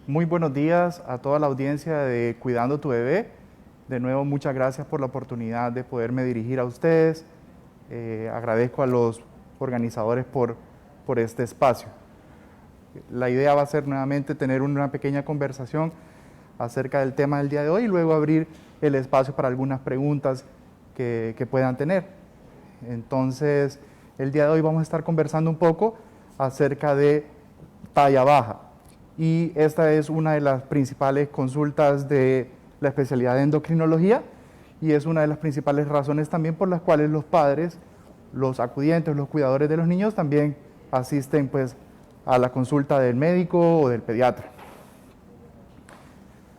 Muy buenos días a toda la audiencia de Cuidando tu Bebé. De nuevo, muchas gracias por la oportunidad de poderme dirigir a ustedes. Agradezco a los organizadores por este espacio. La idea va a ser nuevamente tener una pequeña conversación acerca del tema del día de hoy y luego abrir el espacio para algunas preguntas que puedan tener. Entonces, el día de hoy vamos a estar conversando un poco acerca de talla baja. Y esta es una de las principales consultas de la especialidad de endocrinología y es una de las principales razones también por las cuales los padres, los acudientes, los cuidadores de los niños también asisten pues a la consulta del médico o del pediatra.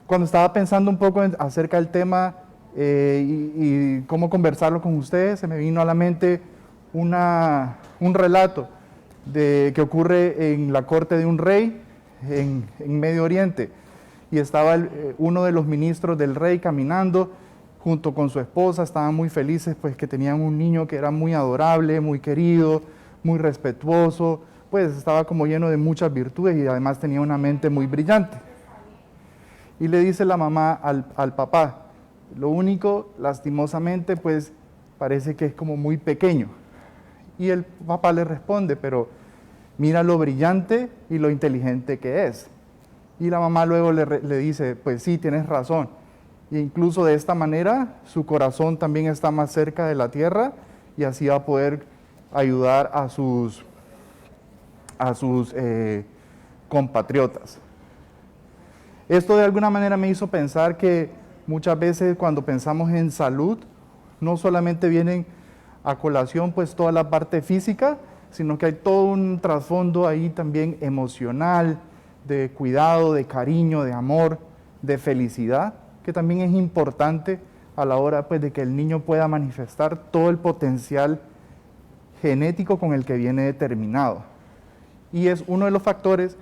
Cuando estaba pensando un poco acerca del tema y cómo conversarlo con ustedes, se me vino a la mente un relato que ocurre en la corte de un rey en Medio Oriente, y estaba uno de los ministros del rey caminando junto con su esposa. Estaban muy felices pues que tenían un niño que era muy adorable, muy querido, muy respetuoso, pues estaba como lleno de muchas virtudes y además tenía una mente muy brillante. Y le dice la mamá al papá: lo único, lastimosamente, pues parece que es como muy pequeño. Y el papá le responde: pero mira lo brillante y lo inteligente que es. Y la mamá luego le dice: pues sí, tienes razón. E incluso de esta manera su corazón también está más cerca de la tierra y así va a poder ayudar a sus compatriotas. Esto de alguna manera me hizo pensar que muchas veces cuando pensamos en salud, no solamente vienen a colación pues toda la parte física, sino que hay todo un trasfondo ahí también emocional, de cuidado, de cariño, de amor, de felicidad, que también es importante a la hora pues de que el niño pueda manifestar todo el potencial genético con el que viene determinado. Y es uno de los factores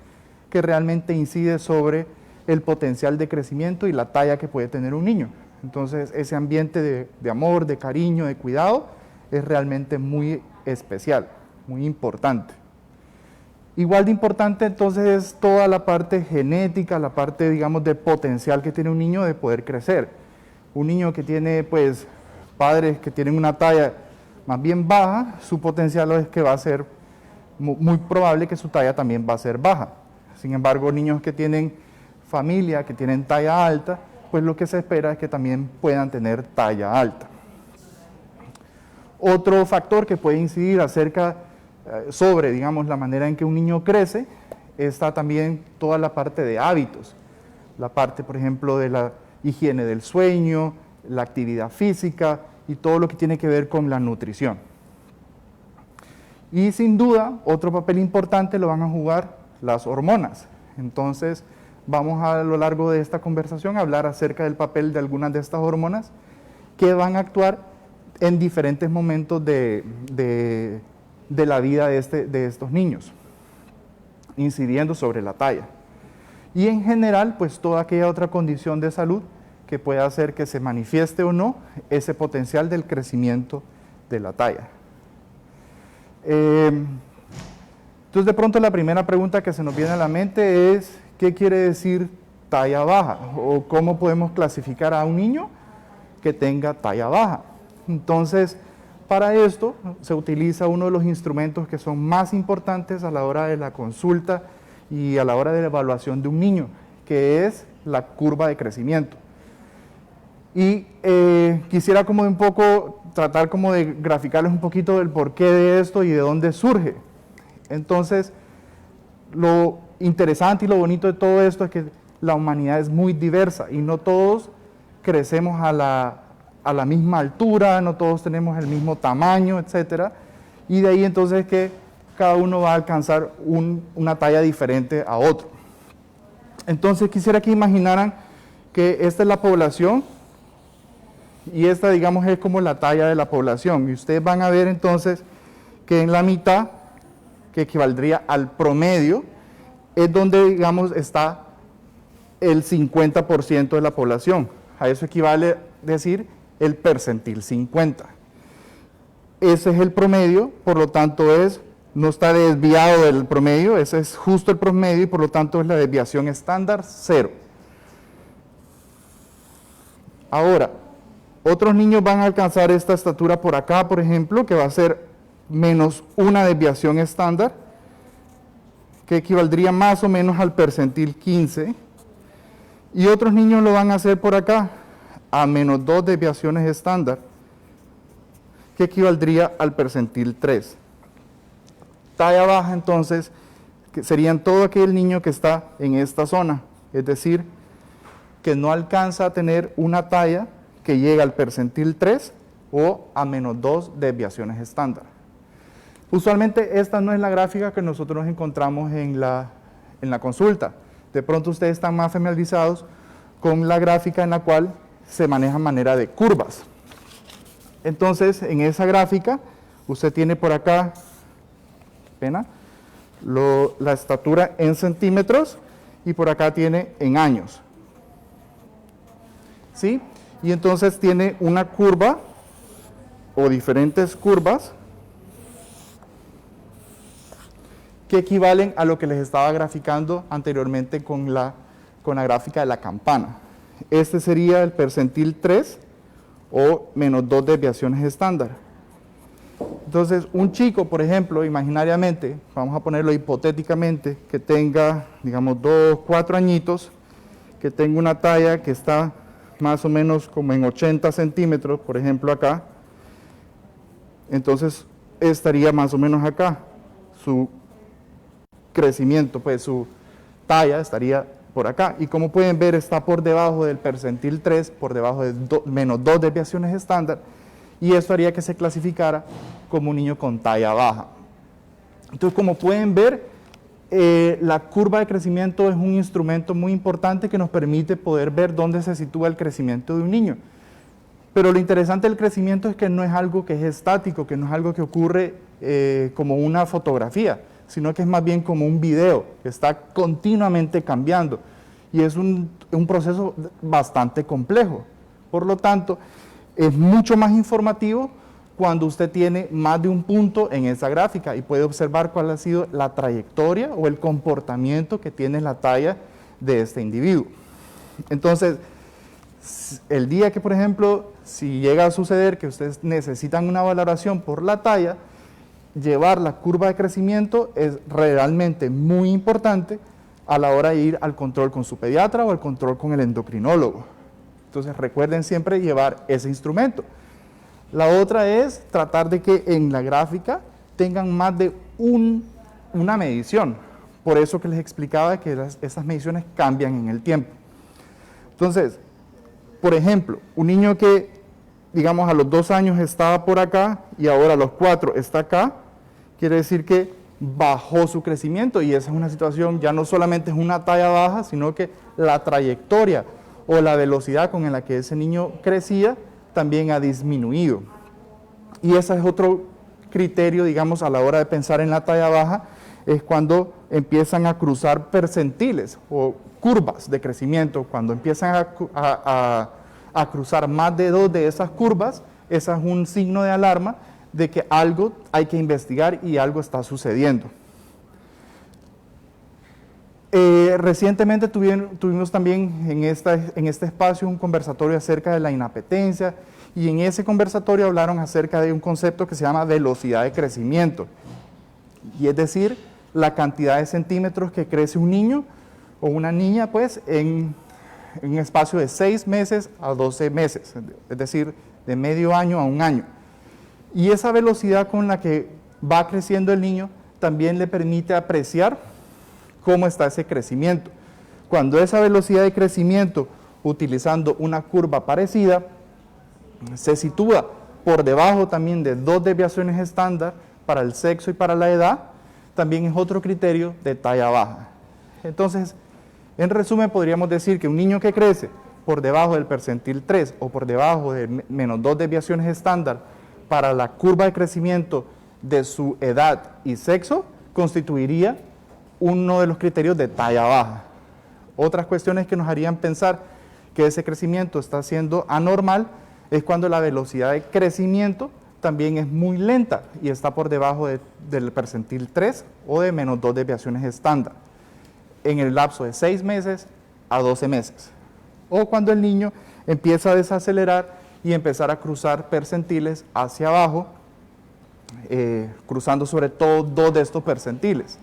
que realmente incide sobre el potencial de crecimiento y la talla que puede tener un niño. Entonces, ese ambiente de amor, de cariño, de cuidado, es realmente muy especial, muy importante. Igual de importante entonces es toda la parte genética, la parte, digamos, de potencial que tiene un niño de poder crecer. Un niño que tiene, pues, padres que tienen una talla más bien baja, su potencial es que va a ser muy probable que su talla también va a ser baja. Sin embargo, niños que tienen familia, que tienen talla alta, pues lo que se espera es que también puedan tener talla alta. Otro factor que puede incidir sobre, digamos, la manera en que un niño crece, está también toda la parte de hábitos. La parte, por ejemplo, de la higiene del sueño, la actividad física y todo lo que tiene que ver con la nutrición. Y sin duda, otro papel importante lo van a jugar las hormonas. Entonces, vamos a lo largo de esta conversación a hablar acerca del papel de algunas de estas hormonas que van a actuar en diferentes momentos de la vida de estos niños, incidiendo sobre la talla. Y en general, pues toda aquella otra condición de salud que pueda hacer que se manifieste o no ese potencial del crecimiento de la talla. Entonces, de pronto la primera pregunta que se nos viene a la mente es: ¿qué quiere decir talla baja? ¿O cómo podemos clasificar a un niño que tenga talla baja? Entonces, para esto se utiliza uno de los instrumentos que son más importantes a la hora de la consulta y a la hora de la evaluación de un niño, que es la curva de crecimiento. Y quisiera como un poco tratar como de graficarles un poquito del porqué de esto y de dónde surge. Entonces, lo interesante y lo bonito de todo esto es que la humanidad es muy diversa y no todos crecemos a la misma altura, no todos tenemos el mismo tamaño, etc. Y de ahí entonces que cada uno va a alcanzar una talla diferente a otro. Entonces quisiera que imaginaran que esta es la población y esta, digamos, es como la talla de la población. Y ustedes van a ver entonces que en la mitad, que equivaldría al promedio, es donde, digamos, está el 50% de la población. A eso equivale decir el percentil 50. Ese es el promedio, por lo tanto es no está desviado del promedio, ese es justo el promedio y por lo tanto es la desviación estándar 0. Ahora, otros niños van a alcanzar esta estatura por acá, por ejemplo, que va a ser menos una desviación estándar, que equivaldría más o menos al percentil 15, y otros niños lo van a hacer por acá, a menos 2 desviaciones estándar, que equivaldría al percentil 3. Talla baja, entonces, que serían todo aquel niño que está en esta zona, es decir, que no alcanza a tener una talla que llega al percentil 3 o a menos 2 desviaciones estándar. Usualmente esta no es la gráfica que nosotros encontramos en la consulta. De pronto ustedes están más familiarizados con la gráfica en la cual se maneja manera de curvas. Entonces, en esa gráfica, usted tiene por acá la estatura en centímetros y por acá tiene en años. ¿Sí? Y entonces tiene una curva o diferentes curvas que equivalen a lo que les estaba graficando anteriormente con la gráfica de la campana. Este sería el percentil 3 o menos 2 desviaciones estándar. Entonces, un chico, por ejemplo, imaginariamente, vamos a ponerlo hipotéticamente, que tenga, digamos, 2, 4 añitos, que tenga una talla que está más o menos como en 80 centímetros, por ejemplo acá, entonces estaría más o menos acá. Su crecimiento, pues su talla estaría por acá. Y como pueden ver, está por debajo del percentil 3, por debajo de menos 2 desviaciones estándar, y esto haría que se clasificara como un niño con talla baja. Entonces, como pueden ver, la curva de crecimiento es un instrumento muy importante que nos permite poder ver dónde se sitúa el crecimiento de un niño. Pero lo interesante del crecimiento es que no es algo que es estático, que no es algo que ocurre como una fotografía, sino que es más bien como un video que está continuamente cambiando. Y es un proceso bastante complejo. Por lo tanto, es mucho más informativo cuando usted tiene más de un punto en esa gráfica y puede observar cuál ha sido la trayectoria o el comportamiento que tiene la talla de este individuo. Entonces, el día que, por ejemplo, si llega a suceder que ustedes necesitan una valoración por la talla, llevar la curva de crecimiento es realmente muy importante a la hora de ir al control con su pediatra o al control con el endocrinólogo. Entonces, recuerden siempre llevar ese instrumento. La otra es tratar de que en la gráfica tengan más de una medición. Por eso que les explicaba que esas mediciones cambian en el tiempo. Entonces, por ejemplo, un niño que, digamos, a los 2 años estaba por acá y ahora a los 4 está acá, quiere decir que bajó su crecimiento, y esa es una situación, ya no solamente es una talla baja, sino que la trayectoria o la velocidad con la que ese niño crecía también ha disminuido. Y ese es otro criterio, digamos, a la hora de pensar en la talla baja, es cuando empiezan a cruzar percentiles o curvas de crecimiento. Cuando empiezan a cruzar más de 2 de esas curvas, ese es un signo de alarma de que algo hay que investigar y algo está sucediendo. Recientemente tuvimos también en este espacio un conversatorio acerca de la inapetencia, y en ese conversatorio hablaron acerca de un concepto que se llama velocidad de crecimiento, y es decir, la cantidad de centímetros que crece un niño o una niña, pues, en un espacio de 6 meses a 12 meses, es decir, de medio año a un año. Y esa velocidad con la que va creciendo el niño también le permite apreciar cómo está ese crecimiento. Cuando esa velocidad de crecimiento, utilizando una curva parecida, se sitúa por debajo también de 2 desviaciones estándar para el sexo y para la edad, también es otro criterio de talla baja. Entonces, en resumen, podríamos decir que un niño que crece por debajo del percentil 3 o por debajo de menos 2 desviaciones estándar para la curva de crecimiento de su edad y sexo, constituiría uno de los criterios de talla baja. Otras cuestiones que nos harían pensar que ese crecimiento está siendo anormal es cuando la velocidad de crecimiento también es muy lenta y está por debajo del percentil 3 o de -2 desviaciones estándar en el lapso de 6 meses a 12 meses. O cuando el niño empieza a desacelerar y empezar a cruzar percentiles hacia abajo, cruzando sobre todo 2 de estos percentiles.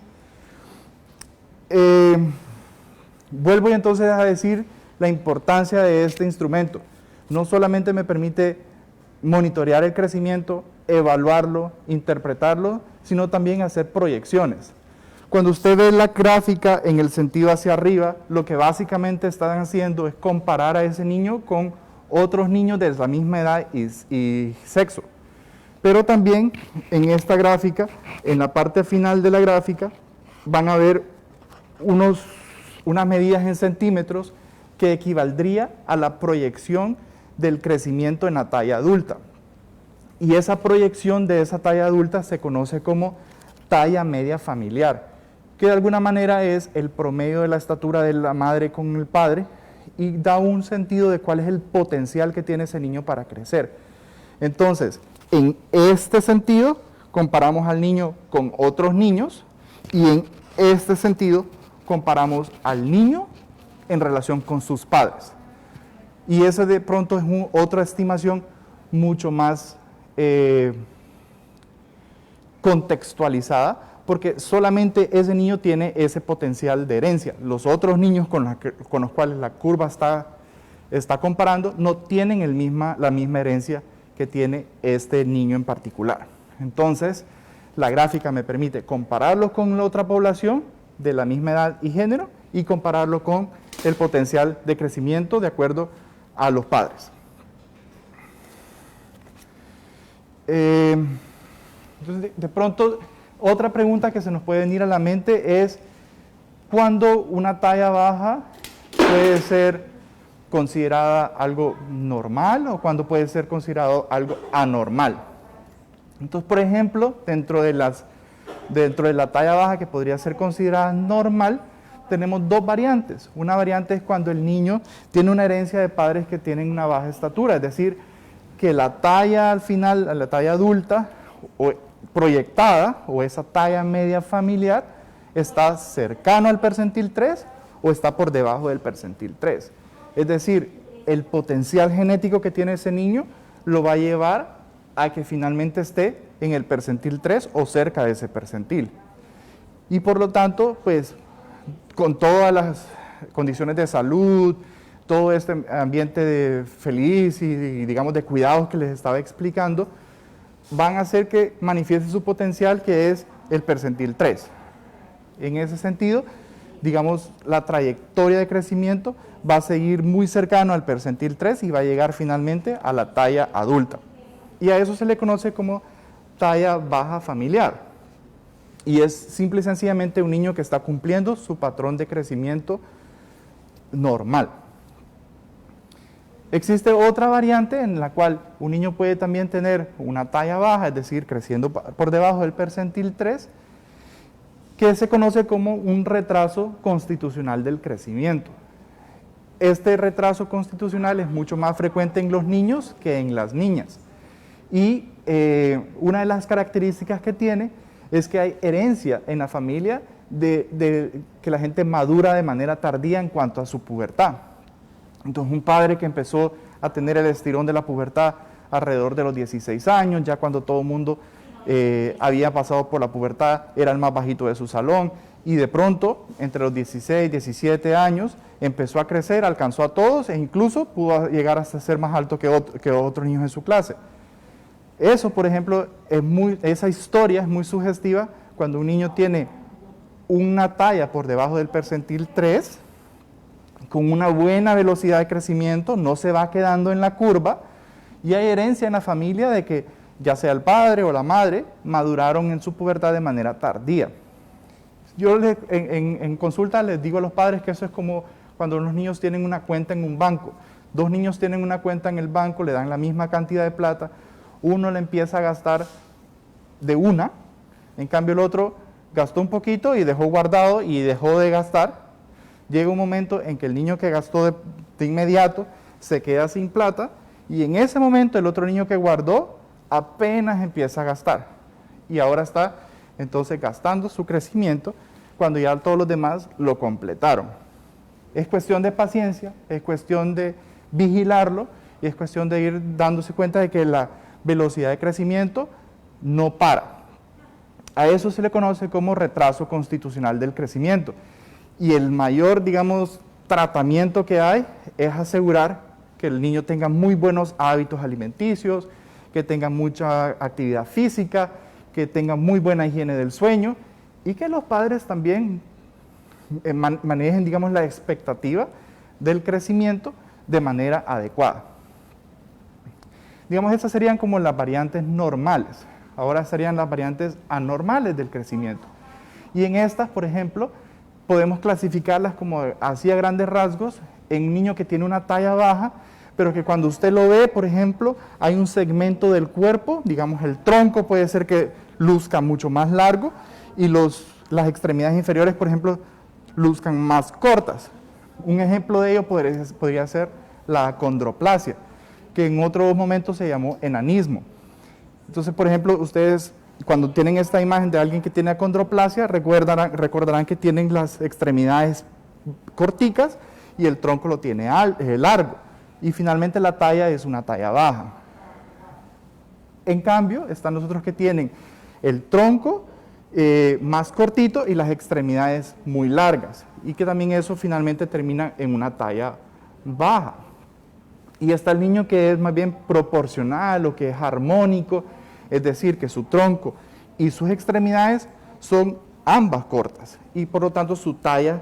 Vuelvo entonces a decir la importancia de este instrumento. No solamente me permite monitorear el crecimiento, evaluarlo, interpretarlo, sino también hacer proyecciones. Cuando usted ve la gráfica en el sentido hacia arriba, lo que básicamente están haciendo es comparar a ese niño con otros niños de la misma edad y sexo. Pero también en esta gráfica, en la parte final de la gráfica, van a ver unas medidas en centímetros que equivaldría a la proyección del crecimiento en la talla adulta. Y esa proyección de esa talla adulta se conoce como talla media familiar, que de alguna manera es el promedio de la estatura de la madre con el padre y da un sentido de cuál es el potencial que tiene ese niño para crecer. Entonces, en este sentido, comparamos al niño con otros niños y en este sentido, comparamos al niño en relación con sus padres. Y esa de pronto es otra estimación mucho más contextualizada, porque solamente ese niño tiene ese potencial de herencia. Los otros niños con los cuales la curva está comparando no tienen la misma herencia que tiene este niño en particular. Entonces, la gráfica me permite compararlos con la otra población de la misma edad y género y compararlo con el potencial de crecimiento de acuerdo a los padres. Entonces, de pronto, otra pregunta que se nos puede venir a la mente es ¿cuándo una talla baja puede ser considerada algo normal o cuándo puede ser considerado algo anormal? Entonces, por ejemplo, dentro de la talla baja que podría ser considerada normal, tenemos dos variantes. Una variante es cuando el niño tiene una herencia de padres que tienen una baja estatura, es decir, que la talla al final, la talla adulta o proyectada o esa talla media familiar está cercano al percentil 3 o está por debajo del percentil 3. Es decir, el potencial genético que tiene ese niño lo va a llevar a que finalmente esté en el percentil 3 o cerca de ese percentil. Y por lo tanto, pues, con todas las condiciones de salud, todo este ambiente feliz y digamos de cuidados que les estaba explicando, van a hacer que manifieste su potencial, que es el percentil 3. En ese sentido, digamos, la trayectoria de crecimiento va a seguir muy cercano al percentil 3 y va a llegar finalmente a la talla adulta. Y a eso se le conoce como talla baja familiar. Y es simple y sencillamente un niño que está cumpliendo su patrón de crecimiento normal. Existe otra variante en la cual un niño puede también tener una talla baja, es decir, creciendo por debajo del percentil 3, que se conoce como un retraso constitucional del crecimiento. Este retraso constitucional es mucho más frecuente en los niños que en las niñas. Y una de las características que tiene es que hay herencia en la familia de que la gente madura de manera tardía en cuanto a su pubertad. Entonces, un padre que empezó a tener el estirón de la pubertad alrededor de los 16 años, ya cuando todo el mundo había pasado por la pubertad, era el más bajito de su salón, y de pronto, entre los 16 y 17 años, empezó a crecer, alcanzó a todos e incluso pudo llegar hasta ser más alto que otros niños en su clase. Eso, por ejemplo, esa historia es muy sugestiva cuando un niño tiene una talla por debajo del percentil 3, con una buena velocidad de crecimiento, no se va quedando en la curva, y hay herencia en la familia de que ya sea el padre o la madre maduraron en su pubertad de manera tardía. Yo en consulta les digo a los padres que eso es como cuando los niños tienen una cuenta en un banco. Dos niños tienen una cuenta en el banco, le dan la misma cantidad de plata, uno le empieza a gastar de una, en cambio el otro gastó un poquito y dejó guardado y dejó de gastar. Llega un momento en que el niño que gastó de inmediato se queda sin plata y en ese momento el otro niño que guardó apenas empieza a gastar y ahora está entonces gastando su crecimiento cuando ya todos los demás lo completaron. Es cuestión de paciencia, es cuestión de vigilarlo y es cuestión de ir dándose cuenta de que la velocidad de crecimiento no para. A eso se le conoce como retraso constitucional del crecimiento. Y el mayor, digamos, tratamiento que hay es asegurar que el niño tenga muy buenos hábitos alimenticios, que tenga mucha actividad física, que tenga muy buena higiene del sueño y que los padres también manejen, digamos, la expectativa del crecimiento de manera adecuada. Digamos, estas serían como las variantes normales. Ahora serían las variantes anormales del crecimiento. Y en estas, por ejemplo, podemos clasificarlas como así a grandes rasgos en un niño que tiene una talla baja, pero que cuando usted lo ve, por ejemplo, hay un segmento del cuerpo, digamos el tronco puede ser que luzca mucho más largo y las extremidades inferiores, por ejemplo, luzcan más cortas. Un ejemplo de ello podría ser la acondroplasia, que en otros momentos se llamó enanismo. Entonces, por ejemplo, ustedes cuando tienen esta imagen de alguien que tiene acondroplasia, recordarán que tienen las extremidades corticas y el tronco lo tiene largo. Y finalmente la talla es una talla baja. En cambio, están los otros que tienen el tronco más cortito y las extremidades muy largas. Y que también eso finalmente termina en una talla baja. Y está el niño que es más bien proporcional o que es armónico, es decir, que su tronco y sus extremidades son ambas cortas y por lo tanto su talla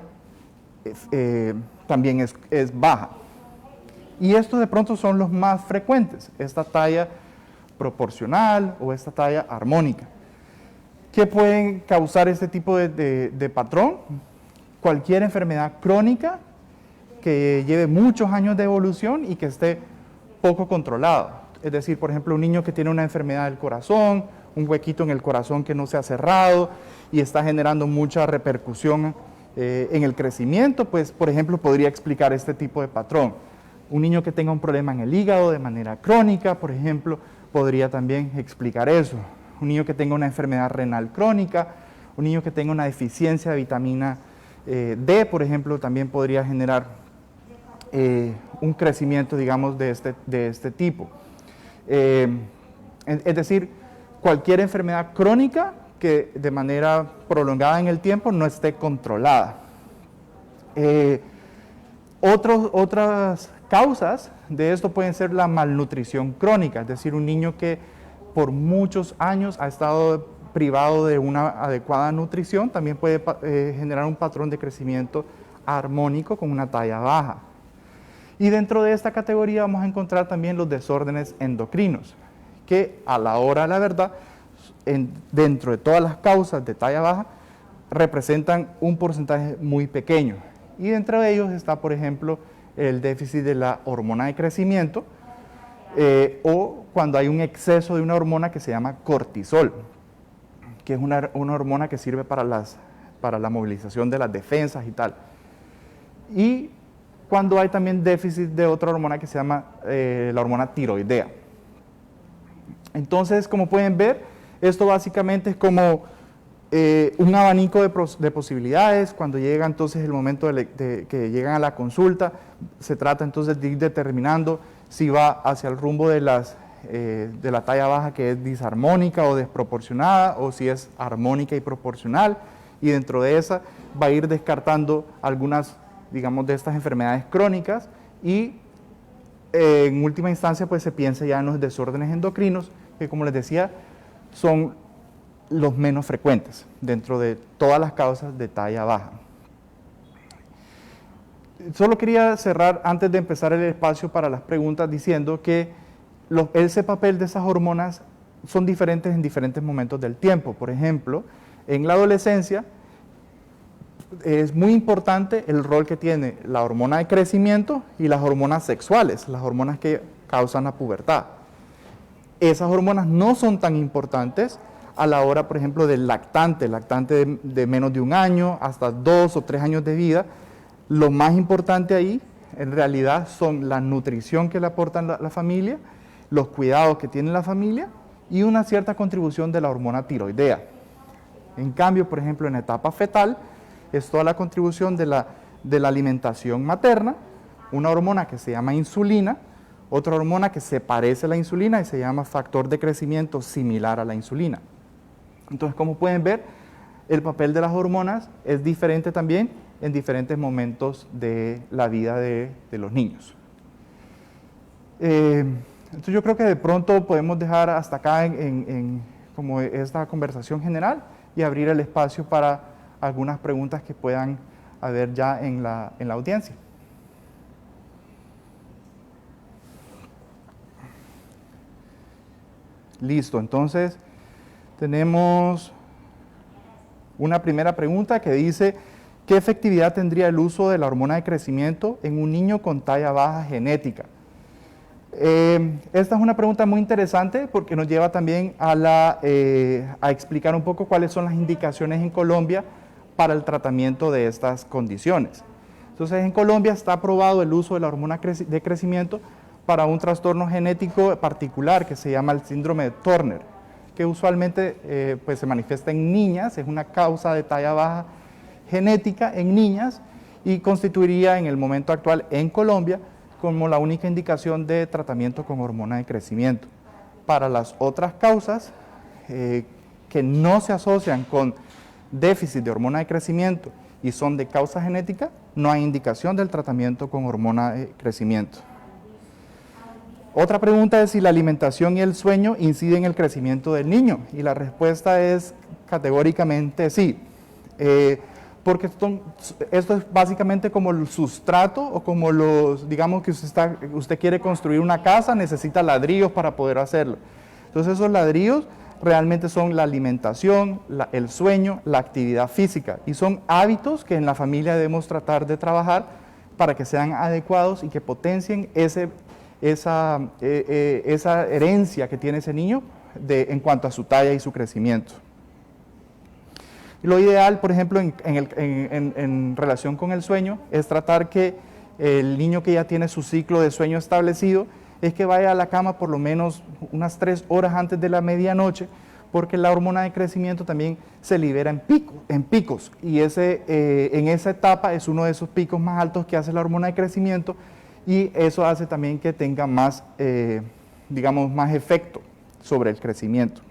también es baja. Y estos de pronto son los más frecuentes, esta talla proporcional o esta talla armónica. ¿Qué pueden causar este tipo de patrón? Cualquier enfermedad crónica que lleve muchos años de evolución y que esté poco controlada. Es decir, por ejemplo, un niño que tiene una enfermedad del corazón, un huequito en el corazón que no se ha cerrado y está generando mucha repercusión en el crecimiento, pues, por ejemplo, podría explicar este tipo de patrón. Un niño que tenga un problema en el hígado de manera crónica, por ejemplo, podría también explicar eso. Un niño que tenga una enfermedad renal crónica, un niño que tenga una deficiencia de vitamina D, por ejemplo, también podría generar un crecimiento, digamos, de este tipo. Es decir, cualquier enfermedad crónica que de manera prolongada en el tiempo no esté controlada. Otras causas de esto pueden ser la malnutrición crónica, es decir, un niño que por muchos años ha estado privado de una adecuada nutrición, también puede generar un patrón de crecimiento armónico con una talla baja. Y dentro de esta categoría vamos a encontrar también los desórdenes endocrinos, que a la hora de la verdad, dentro de todas las causas de talla baja, representan un porcentaje muy pequeño. Y dentro de ellos está, por ejemplo, el déficit de la hormona de crecimiento, o cuando hay un exceso de una hormona que se llama cortisol, que es una hormona que sirve para la movilización de las defensas y tal. Y cuando hay también déficit de otra hormona que se llama la hormona tiroidea. Entonces, como pueden ver, esto básicamente es como un abanico de posibilidades. Cuando llega entonces el momento de que llegan a la consulta, se trata entonces de ir determinando si va hacia el rumbo de la talla baja, que es disarmónica o desproporcionada, o si es armónica y proporcional, y dentro de esa va a ir descartando algunas, digamos, de estas enfermedades crónicas y en última instancia pues se piensa ya en los desórdenes endocrinos, que como les decía son los menos frecuentes dentro de todas las causas de talla baja. Solo quería cerrar antes de empezar el espacio para las preguntas diciendo que ese papel de esas hormonas son diferentes en diferentes momentos del tiempo. Por ejemplo, en la adolescencia es muy importante el rol que tiene la hormona de crecimiento y las hormonas sexuales, las hormonas que causan la pubertad. Esas hormonas no son tan importantes a la hora, por ejemplo, del lactante de menos de un año hasta 2 o 3 años de vida. Lo más importante ahí, en realidad, son la nutrición que le aportan la familia, los cuidados que tiene la familia y una cierta contribución de la hormona tiroidea. En cambio, por ejemplo, en etapa fetal, es toda la contribución de la alimentación materna, una hormona que se llama insulina, otra hormona que se parece a la insulina y se llama factor de crecimiento similar a la insulina. Entonces, como pueden ver, el papel de las hormonas es diferente también en diferentes momentos de la vida de los niños. Entonces yo creo que de pronto podemos dejar hasta acá como esta conversación general y abrir el espacio para algunas preguntas que puedan haber ya en la audiencia. Listo, entonces tenemos una primera pregunta que dice: ¿qué efectividad tendría el uso de la hormona de crecimiento en un niño con talla baja genética? Esta es una pregunta muy interesante porque nos lleva también a explicar un poco cuáles son las indicaciones en Colombia para el tratamiento de estas condiciones. Entonces, en Colombia está aprobado el uso de la hormona de crecimiento para un trastorno genético particular que se llama el síndrome de Turner, que usualmente pues se manifiesta en niñas, es una causa de talla baja genética en niñas y constituiría en el momento actual en Colombia como la única indicación de tratamiento con hormona de crecimiento. Para las otras causas que no se asocian con déficit de hormona de crecimiento y son de causa genética, no hay indicación del tratamiento con hormona de crecimiento. Otra pregunta es si la alimentación y el sueño inciden en el crecimiento del niño, y la respuesta es categóricamente sí, porque esto es básicamente como el sustrato o como digamos que usted quiere construir una casa, necesita ladrillos para poder hacerlo. Entonces esos ladrillos realmente son la alimentación, el sueño, la actividad física, y son hábitos que en la familia debemos tratar de trabajar para que sean adecuados y que potencien esa herencia que tiene ese niño en cuanto a su talla y su crecimiento. Lo ideal, por ejemplo, en relación con el sueño, es tratar que el niño que ya tiene su ciclo de sueño establecido, es que vaya a la cama por lo menos unas 3 horas antes de la medianoche, porque la hormona de crecimiento también se libera en picos, y en esa etapa es uno de esos picos más altos que hace la hormona de crecimiento, y eso hace también que tenga más, digamos, más efecto sobre el crecimiento.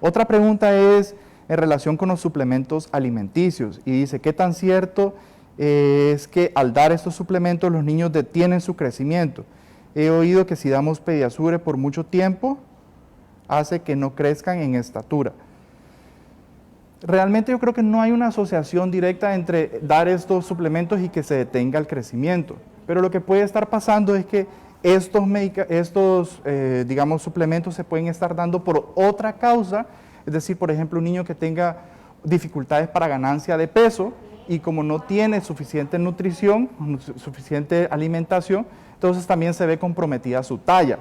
Otra pregunta es en relación con los suplementos alimenticios, y dice: ¿qué tan cierto es que al dar estos suplementos los niños detienen su crecimiento? He oído que si damos Pediasure por mucho tiempo, hace que no crezcan en estatura. Realmente yo creo que no hay una asociación directa entre dar estos suplementos y que se detenga el crecimiento, pero lo que puede estar pasando es que estos digamos, suplementos se pueden estar dando por otra causa, es decir, por ejemplo, un niño que tenga dificultades para ganancia de peso y como no tiene suficiente nutrición, suficiente alimentación, entonces también se ve comprometida su talla.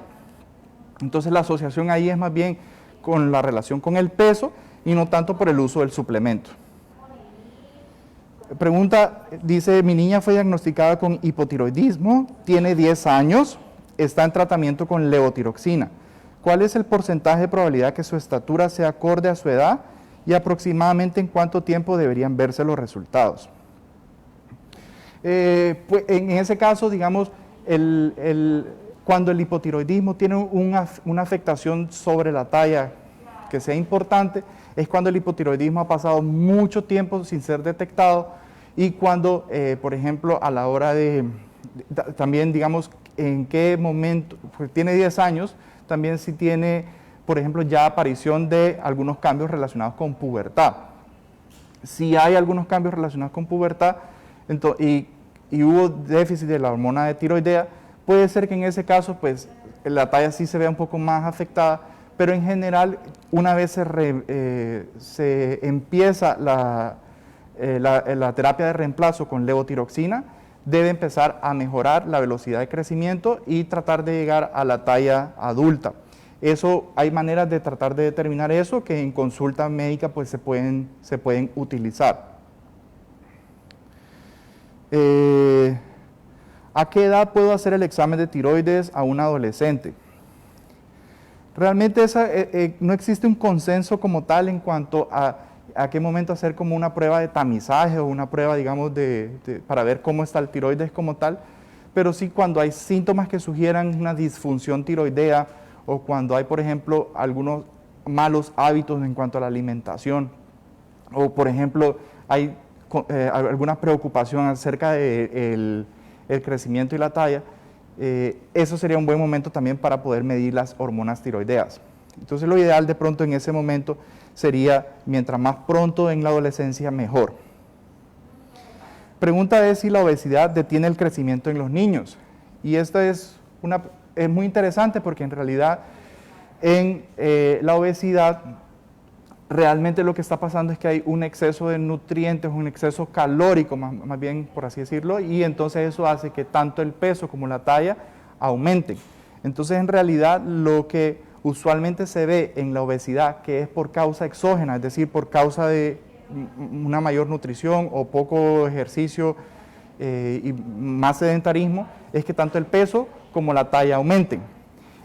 Entonces la asociación ahí es más bien con la relación con el peso y no tanto por el uso del suplemento. Pregunta, dice: mi niña fue diagnosticada con hipotiroidismo, tiene 10 años, está en tratamiento con levotiroxina. ¿Cuál es el porcentaje de probabilidad que su estatura sea acorde a su edad y aproximadamente en cuánto tiempo deberían verse los resultados? Pues en ese caso, digamos, cuando el hipotiroidismo tiene una afectación sobre la talla que sea importante, es cuando el hipotiroidismo ha pasado mucho tiempo sin ser detectado y cuando, por ejemplo, a la hora también digamos, en qué momento, pues tiene 10 años, también si tiene, por ejemplo, ya aparición de algunos cambios relacionados con pubertad. Si hay algunos cambios relacionados con pubertad y hubo déficit de la hormona de tiroidea, puede ser que en ese caso pues la talla sí se vea un poco más afectada, pero en general una vez se empieza la terapia de reemplazo con levotiroxina, debe empezar a mejorar la velocidad de crecimiento y tratar de llegar a la talla adulta. Eso, hay maneras de tratar de determinar eso que en consulta médica pues se pueden utilizar. ¿A qué edad puedo hacer el examen de tiroides a un adolescente? Realmente no existe un consenso como tal en cuanto a qué momento hacer como una prueba de tamizaje o una prueba, digamos, para ver cómo está el tiroides como tal, pero sí cuando hay síntomas que sugieran una disfunción tiroidea o cuando hay, por ejemplo, algunos malos hábitos en cuanto a la alimentación o, por ejemplo, hay alguna preocupación acerca del el crecimiento y la talla, eso sería un buen momento también para poder medir las hormonas tiroideas. Entonces lo ideal de pronto en ese momento sería, mientras más pronto en la adolescencia, mejor. Pregunta es si la obesidad detiene el crecimiento en los niños. Y esta es muy interesante porque en realidad en la obesidad realmente lo que está pasando es que hay un exceso de nutrientes, un exceso calórico, más bien por así decirlo, y entonces eso hace que tanto el peso como la talla aumenten. Entonces en realidad lo que usualmente se ve en la obesidad, que es por causa exógena, es decir, por causa de una mayor nutrición o poco ejercicio y más sedentarismo, es que tanto el peso como la talla aumenten.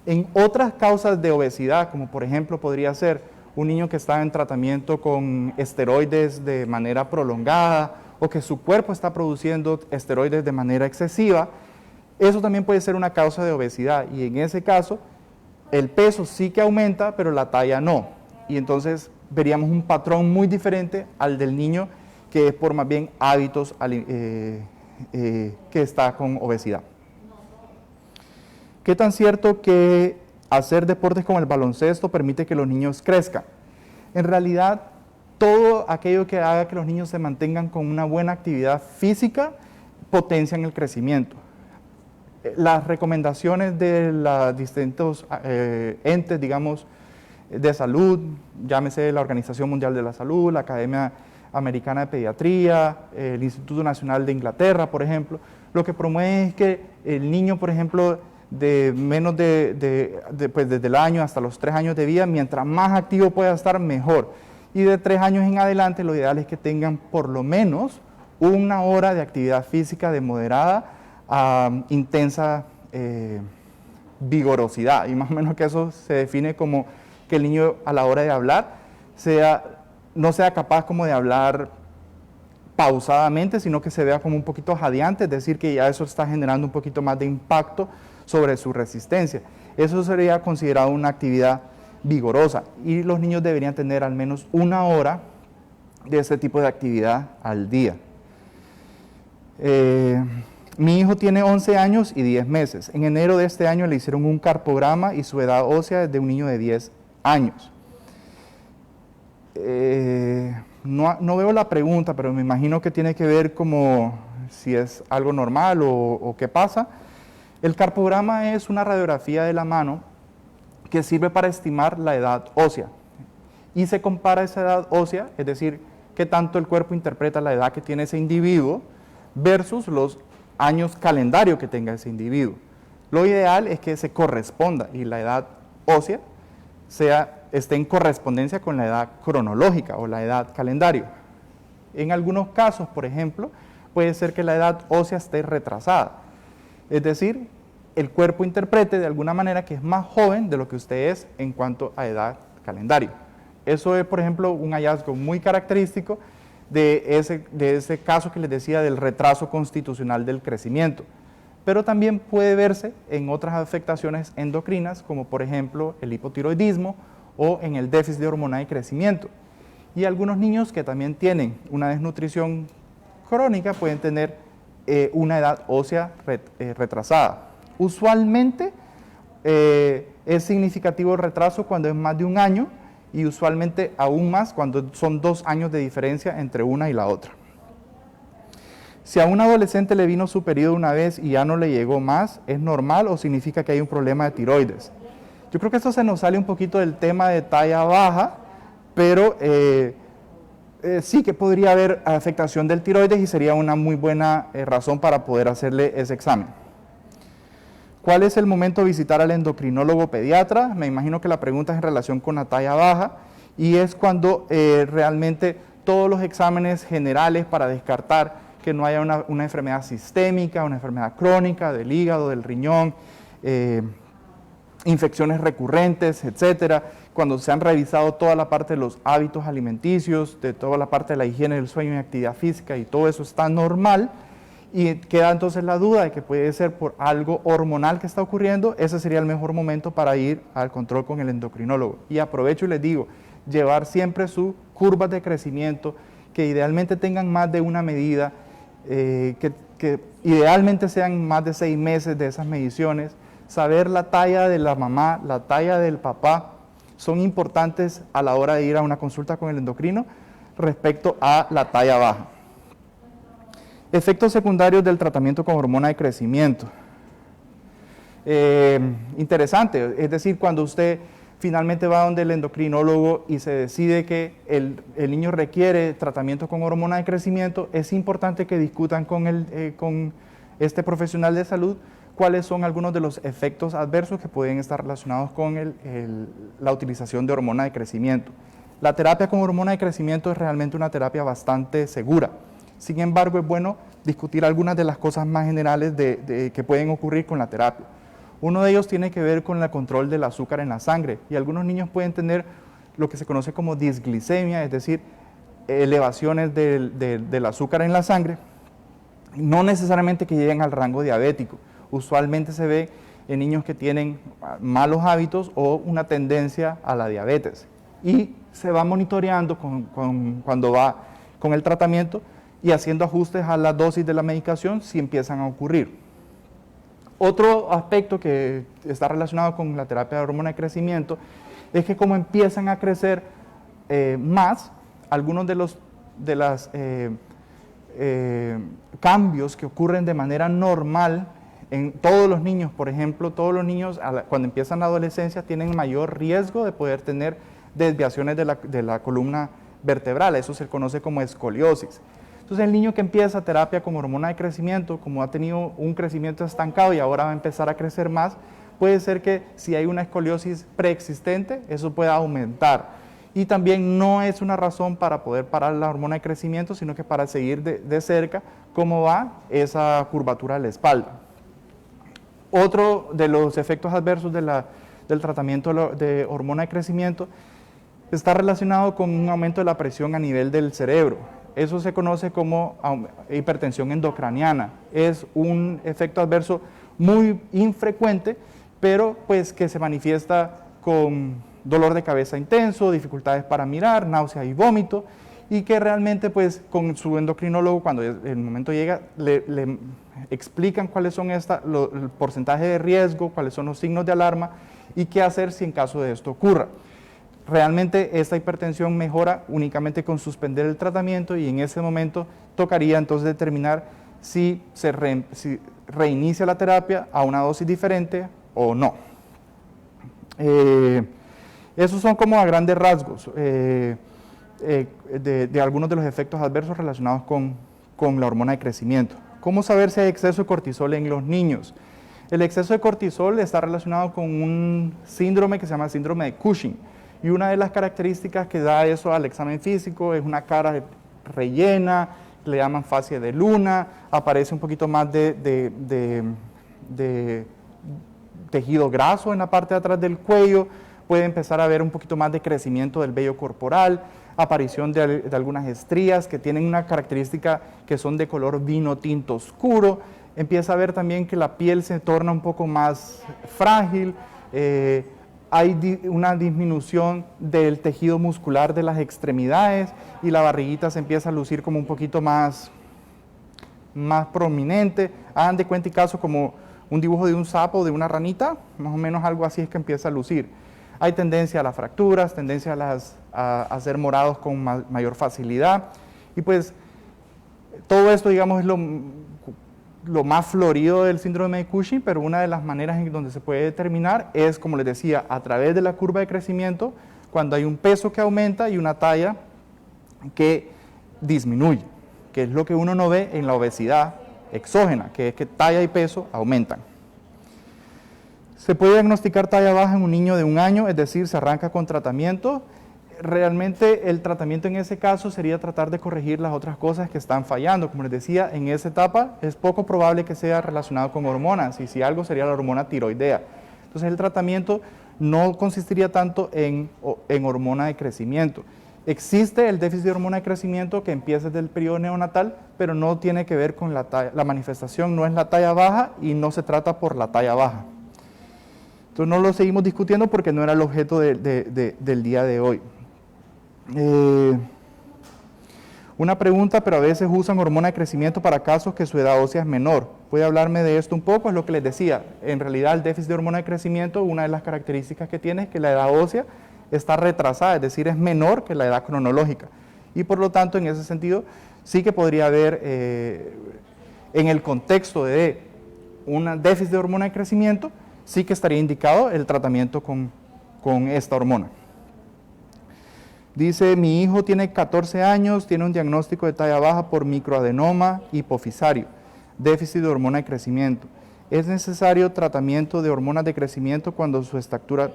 En otras causas de obesidad, como por ejemplo podría ser un niño que está en tratamiento con esteroides de manera prolongada o que su cuerpo está produciendo esteroides de manera excesiva, eso también puede ser una causa de obesidad y en ese caso el peso sí que aumenta, pero la talla no. Y entonces veríamos un patrón muy diferente al del niño que es por más bien hábitos que está con obesidad. ¿Qué tan cierto que hacer deportes como el baloncesto permite que los niños crezcan? En realidad, todo aquello que haga que los niños se mantengan con una buena actividad física potencian el crecimiento. Las recomendaciones de los distintos entes, digamos, de salud, llámese la Organización Mundial de la Salud, la Academia Americana de Pediatría, el Instituto Nacional de Inglaterra, por ejemplo, lo que promueve es que el niño, por ejemplo, de menos pues desde el año hasta los 3 años de vida, mientras más activo pueda estar, mejor. Y de 3 años en adelante, lo ideal es que tengan por lo menos 1 hora de actividad física de moderada a intensa vigorosidad. Y más o menos que eso se define como que el niño a la hora de hablar no sea capaz como de hablar pausadamente, sino que se vea como un poquito jadeante, es decir, que ya eso está generando un poquito más de impacto sobre su resistencia. Eso sería considerado una actividad vigorosa y los niños deberían tener al menos 1 hora de este tipo de actividad al día. Mi hijo tiene 11 años y 10 meses. En enero de este año le hicieron un carpograma y su edad ósea es de un niño de 10 años. No veo la pregunta, pero me imagino que tiene que ver como si es algo normal o qué pasa. El carpograma es una radiografía de la mano que sirve para estimar la edad ósea y se compara esa edad ósea, es decir, qué tanto el cuerpo interpreta la edad que tiene ese individuo versus los años calendario que tenga ese individuo. Lo ideal es que se corresponda y la edad ósea esté en correspondencia con la edad cronológica o la edad calendario. En algunos casos, por ejemplo, puede ser que la edad ósea esté retrasada. Es decir, el cuerpo interprete de alguna manera que es más joven de lo que usted es en cuanto a edad calendario. Eso es, por ejemplo, un hallazgo muy característico de ese caso que les decía del retraso constitucional del crecimiento. Pero también puede verse en otras afectaciones endocrinas, como por ejemplo el hipotiroidismo o en el déficit de hormona de crecimiento. Y algunos niños que también tienen una desnutrición crónica pueden tener una edad ósea retrasada. Usualmente es significativo el retraso cuando es más de 1 año y usualmente aún más cuando son 2 años de diferencia entre una y la otra. Si a un adolescente le vino su periodo una vez y ya no le llegó más, ¿es normal o significa que hay un problema de tiroides? Yo creo que esto se nos sale un poquito del tema de talla baja, pero sí que podría haber afectación del tiroides y sería una muy buena razón para poder hacerle ese examen. ¿Cuál es el momento de visitar al endocrinólogo pediatra? Me imagino que la pregunta es en relación con la talla baja y es cuando realmente todos los exámenes generales para descartar que no haya una enfermedad sistémica, una enfermedad crónica del hígado, del riñón, infecciones recurrentes, etcétera, cuando se han revisado toda la parte de los hábitos alimenticios, de toda la parte de la higiene del sueño y actividad física, y todo eso está normal, y queda entonces la duda de que puede ser por algo hormonal que está ocurriendo, ese sería el mejor momento para ir al control con el endocrinólogo. Y aprovecho y les digo, llevar siempre sus curvas de crecimiento, que idealmente tengan más de una medida, que idealmente sean más de 6 meses de esas mediciones. Saber la talla de la mamá, la talla del papá, son importantes a la hora de ir a una consulta con el endocrino respecto a la talla baja. Efectos secundarios del tratamiento con hormona de crecimiento. Interesante, es decir, cuando usted finalmente va donde el endocrinólogo y se decide que el niño requiere tratamiento con hormona de crecimiento, es importante que discutan con este profesional de salud cuáles son algunos de los efectos adversos que pueden estar relacionados con la utilización de hormona de crecimiento. La terapia con hormona de crecimiento es realmente una terapia bastante segura. Sin embargo, es bueno discutir algunas de las cosas más generales que pueden ocurrir con la terapia. Uno de ellos tiene que ver con el control del azúcar en la sangre, y algunos niños pueden tener lo que se conoce como disglicemia, es decir, elevaciones del azúcar en la sangre, no necesariamente que lleguen al rango diabético. Usualmente se ve en niños que tienen malos hábitos o una tendencia a la diabetes, y se va monitoreando cuando va con el tratamiento y haciendo ajustes a la dosis de la medicación si empiezan a ocurrir. Otro aspecto que está relacionado con la terapia de hormona de crecimiento es que como empiezan a crecer más, algunos de los cambios que ocurren de manera normal en todos los niños, por ejemplo, todos los niños cuando empiezan la adolescencia tienen mayor riesgo de poder tener desviaciones de la columna vertebral, eso se conoce como escoliosis. Entonces el niño que empieza terapia con hormona de crecimiento, como ha tenido un crecimiento estancado y ahora va a empezar a crecer más, puede ser que si hay una escoliosis preexistente, eso pueda aumentar. Y también no es una razón para poder parar la hormona de crecimiento, sino que para seguir de cerca cómo va esa curvatura de la espalda. Otro de los efectos adversos del tratamiento de hormona de crecimiento está relacionado con un aumento de la presión a nivel del cerebro. Eso se conoce como hipertensión endocraniana. Es un efecto adverso muy infrecuente, pero pues que se manifiesta con dolor de cabeza intenso, dificultades para mirar, náusea y vómito, y que realmente pues con su endocrinólogo cuando el momento llega le explican cuáles son el porcentaje de riesgo, cuáles son los signos de alarma y qué hacer si en caso de esto ocurra. Realmente esta hipertensión mejora únicamente con suspender el tratamiento, y en ese momento tocaría entonces determinar si se reinicia la terapia a una dosis diferente o no. Esos son como a grandes rasgos de algunos de los efectos adversos relacionados con la hormona de crecimiento. ¿Cómo saber si hay exceso de cortisol en los niños? El exceso de cortisol está relacionado con un síndrome que se llama síndrome de Cushing. Y una de las características que da eso al examen físico es una cara rellena, le llaman facie de luna, aparece un poquito más de tejido graso en la parte de atrás del cuello, puede empezar a ver un poquito más de crecimiento del vello corporal, aparición de algunas estrías que tienen una característica que son de color vino tinto oscuro, empieza a ver también que la piel se torna un poco más frágil, hay una disminución del tejido muscular de las extremidades y la barriguita se empieza a lucir como un poquito más prominente. Hagan de cuenta y caso como un dibujo de un sapo, de una ranita, más o menos algo así es que empieza a lucir. Hay tendencia a las fracturas, tendencia a ser morados con mayor facilidad, y pues todo esto, digamos, es lo más florido del síndrome de Cushing, pero una de las maneras en donde se puede determinar es, como les decía, a través de la curva de crecimiento, cuando hay un peso que aumenta y una talla que disminuye, que es lo que uno no ve en la obesidad exógena, que es que talla y peso aumentan. Se puede diagnosticar talla baja en un niño de 1 año, es decir, se arranca con tratamiento. Realmente el tratamiento en ese caso sería tratar de corregir las otras cosas que están fallando. Como les decía, en esa etapa es poco probable que sea relacionado con hormonas, y si algo sería la hormona tiroidea. Entonces el tratamiento no consistiría tanto en hormona de crecimiento. Existe el déficit de hormona de crecimiento que empieza desde el periodo neonatal, pero no tiene que ver con la talla, la manifestación no es la talla baja y no se trata por la talla baja. Entonces no lo seguimos discutiendo porque no era el objeto del día de hoy. Una pregunta, pero a veces usan hormona de crecimiento para casos que su edad ósea es menor. ¿Puede hablarme de esto un poco? Es lo que les decía. En realidad el déficit de hormona de crecimiento, una de las características que tiene es que la edad ósea está retrasada, es decir, es menor que la edad cronológica. Y por lo tanto, en ese sentido, sí que podría haber, en el contexto de un déficit de hormona de crecimiento, sí que estaría indicado el tratamiento con esta hormona. Dice, mi hijo tiene 14 años, tiene un diagnóstico de talla baja por microadenoma hipofisario, déficit de hormona de crecimiento. ¿Es necesario tratamiento de hormonas de crecimiento cuando su estatura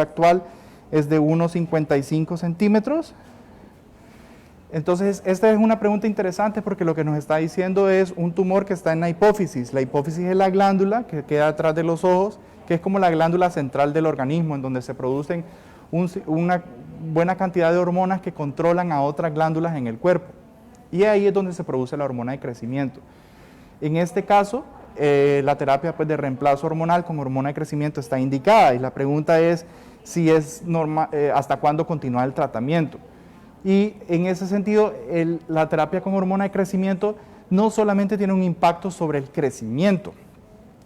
actual es de 1,55 centímetros? Entonces, esta es una pregunta interesante porque lo que nos está diciendo es un tumor que está en la hipófisis. La hipófisis es la glándula que queda atrás de los ojos, que es como la glándula central del organismo, en donde se producen una buena cantidad de hormonas que controlan a otras glándulas en el cuerpo. Y ahí es donde se produce la hormona de crecimiento. En este caso, la terapia de reemplazo hormonal con hormona de crecimiento está indicada y la pregunta es si es normal, hasta cuándo continúa el tratamiento. Y en ese sentido, la terapia con hormona de crecimiento no solamente tiene un impacto sobre el crecimiento,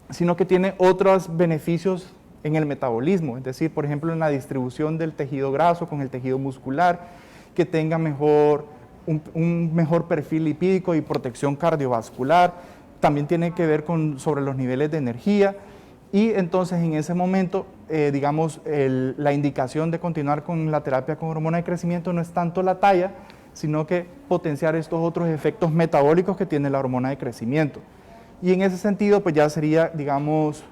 sino que tiene otros beneficios en el metabolismo, es decir, por ejemplo, en la distribución del tejido graso con el tejido muscular, que tenga un mejor perfil lipídico y protección cardiovascular, también tiene que ver sobre los niveles de energía, y entonces en ese momento, digamos, la indicación de continuar con la terapia con hormona de crecimiento no es tanto la talla, sino que potenciar estos otros efectos metabólicos que tiene la hormona de crecimiento. Y en ese sentido, pues ya sería, digamos,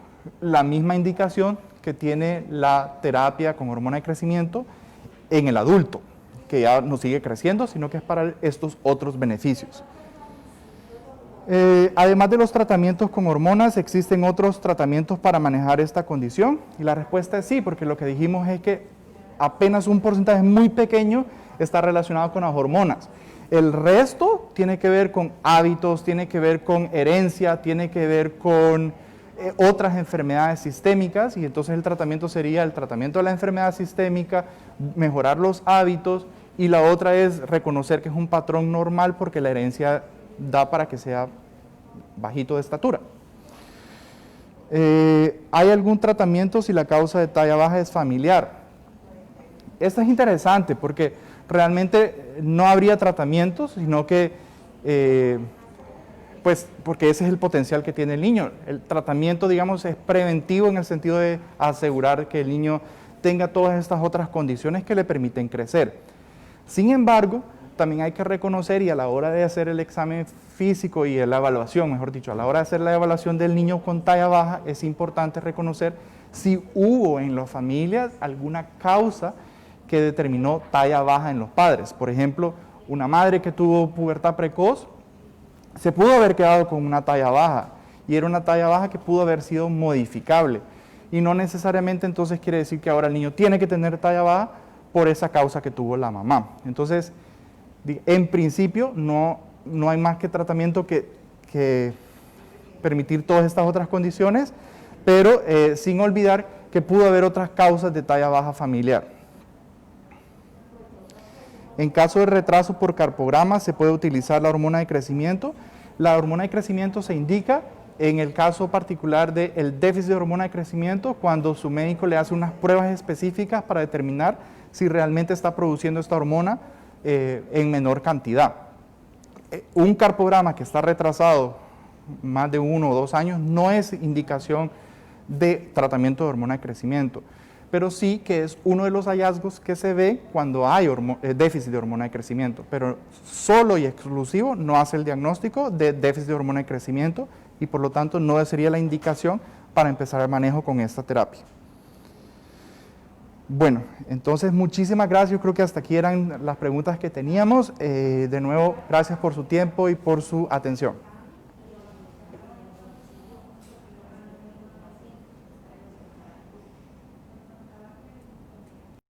la misma indicación que tiene la terapia con hormona de crecimiento en el adulto, que ya no sigue creciendo, sino que es para estos otros beneficios. Además de los tratamientos con hormonas, ¿existen otros tratamientos para manejar esta condición? Y la respuesta es sí, porque lo que dijimos es que apenas un porcentaje muy pequeño está relacionado con las hormonas. El resto tiene que ver con hábitos, tiene que ver con herencia, tiene que ver con otras enfermedades sistémicas, y entonces el tratamiento sería el tratamiento de la enfermedad sistémica, mejorar los hábitos, y la otra es reconocer que es un patrón normal porque la herencia da para que sea bajito de estatura. ¿Hay algún tratamiento si la causa de talla baja es familiar? Esto es interesante porque realmente no habría tratamientos, sino que, pues, porque ese es el potencial que tiene el niño. El tratamiento, digamos, es preventivo en el sentido de asegurar que el niño tenga todas estas otras condiciones que le permiten crecer. Sin embargo, también hay que reconocer, y a la hora de hacer el examen físico y la evaluación, mejor dicho, a la hora de hacer la evaluación del niño con talla baja, es importante reconocer si hubo en las familias alguna causa que determinó talla baja en los padres. Por ejemplo, una madre que tuvo pubertad precoz se pudo haber quedado con una talla baja, y era una talla baja que pudo haber sido modificable, y no necesariamente entonces quiere decir que ahora el niño tiene que tener talla baja por esa causa que tuvo la mamá. Entonces, en principio, no hay más que tratamiento que permitir todas estas otras condiciones, pero sin olvidar que pudo haber otras causas de talla baja familiar. En caso de retraso por carpograma, ¿se puede utilizar la hormona de crecimiento? La hormona de crecimiento se indica en el caso particular del déficit de hormona de crecimiento, cuando su médico le hace unas pruebas específicas para determinar si realmente está produciendo esta hormona en menor cantidad. Un carpograma que está retrasado más de 1 o 2 años no es indicación de tratamiento de hormona de crecimiento, pero sí que es uno de los hallazgos que se ve cuando hay déficit de hormona de crecimiento, pero solo y exclusivo no hace el diagnóstico de déficit de hormona de crecimiento, y por lo tanto no sería la indicación para empezar el manejo con esta terapia. Bueno, entonces muchísimas gracias. Yo creo que hasta aquí eran las preguntas que teníamos. De nuevo, gracias por su tiempo y por su atención.